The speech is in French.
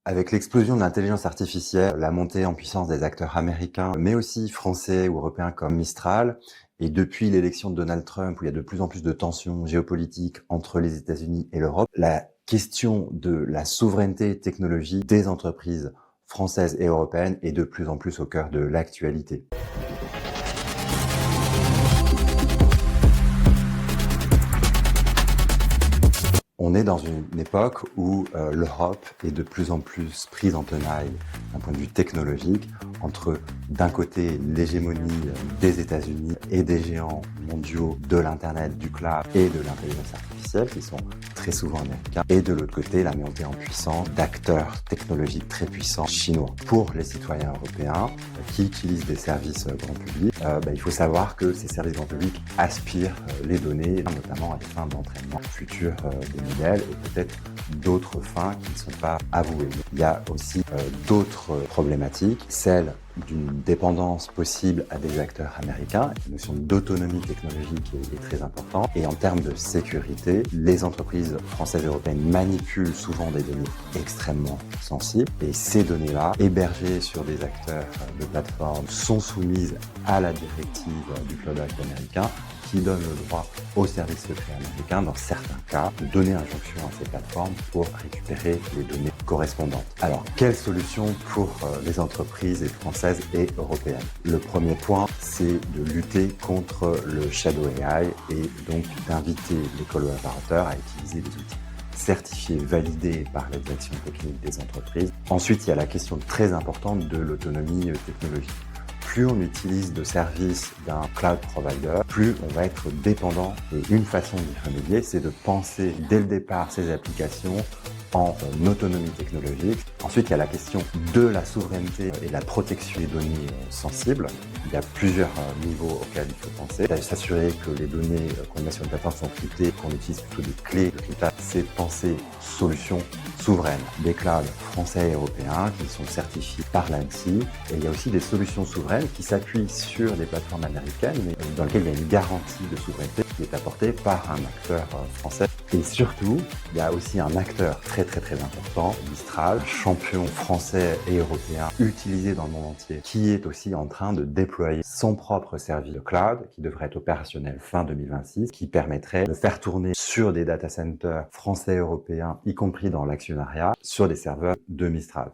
Avec l'explosion de l'intelligence artificielle, la montée en puissance des acteurs américains, mais aussi français ou européens comme Mistral, et depuis l'élection de Donald Trump, où il y a de plus en plus de tensions géopolitiques entre les États-Unis et l'Europe, la question de la souveraineté technologique des entreprises françaises et européennes est de plus en plus au cœur de l'actualité. On est dans une époque où l'Europe est de plus en plus prise en tenaille d'un point de vue technologique entre, d'un côté, l'hégémonie des États-Unis et des géants mondiaux de l'Internet, du cloud et de l'intelligence artificielle, qui sont très souvent américains, et de l'autre côté, la montée en puissance d'acteurs technologiques très puissants chinois. Pour les citoyens européens qui utilisent des services grand public, il faut savoir que ces services grand public aspirent les données, notamment à des fins d'entraînement futur des modèles et peut-être d'autres fins qui ne sont pas avouées. Il y a aussi d'autres problématiques, celle d'une dépendance possible à des acteurs américains. La notion d'autonomie technologique est très importante. Et en termes de sécurité, les entreprises françaises et européennes manipulent souvent des données extrêmement sensibles. Et ces données-là, hébergées sur des acteurs de plateformes, sont soumises à la directive du Cloud Act américain, qui donne le droit aux services secrets américains, dans certains cas, de donner injonction à ces plateformes pour récupérer les données correspondantes. Alors, quelle solution pour les entreprises françaises et européennes? Le premier point, c'est de lutter contre le shadow AI et donc d'inviter les collaborateurs à utiliser des outils certifiés, validés par la direction technique des entreprises. Ensuite, il y a la question très importante de l'autonomie technologique. Plus on utilise de services d'un cloud provider, plus on va être dépendant. Et une façon d'y remédier, c'est de penser dès le départ ces applications en autonomie technologique. Ensuite, il y a la question de la souveraineté et de la protection des données sensibles. Il y a plusieurs niveaux auxquels il faut penser. S'assurer que les données qu'on met sur une plateforme sont cryptées, qu'on utilise plutôt des clés de cryptage, c'est penser solutions souveraines. Des clouds français et européens qui sont certifiés par l'ANSSI. Et il y a aussi des solutions souveraines qui s'appuient sur des plateformes américaines, mais dans lesquelles il y a une garantie de souveraineté qui est apportée par un acteur français. Et surtout, il y a aussi un acteur très important, Mistral, champion français et européen, utilisé dans le monde entier, qui est aussi en train de déployer son propre service de cloud, qui devrait être opérationnel fin 2026, qui permettrait de faire tourner sur des data centers français et européens, y compris dans l'actionnariat, sur des serveurs de Mistral.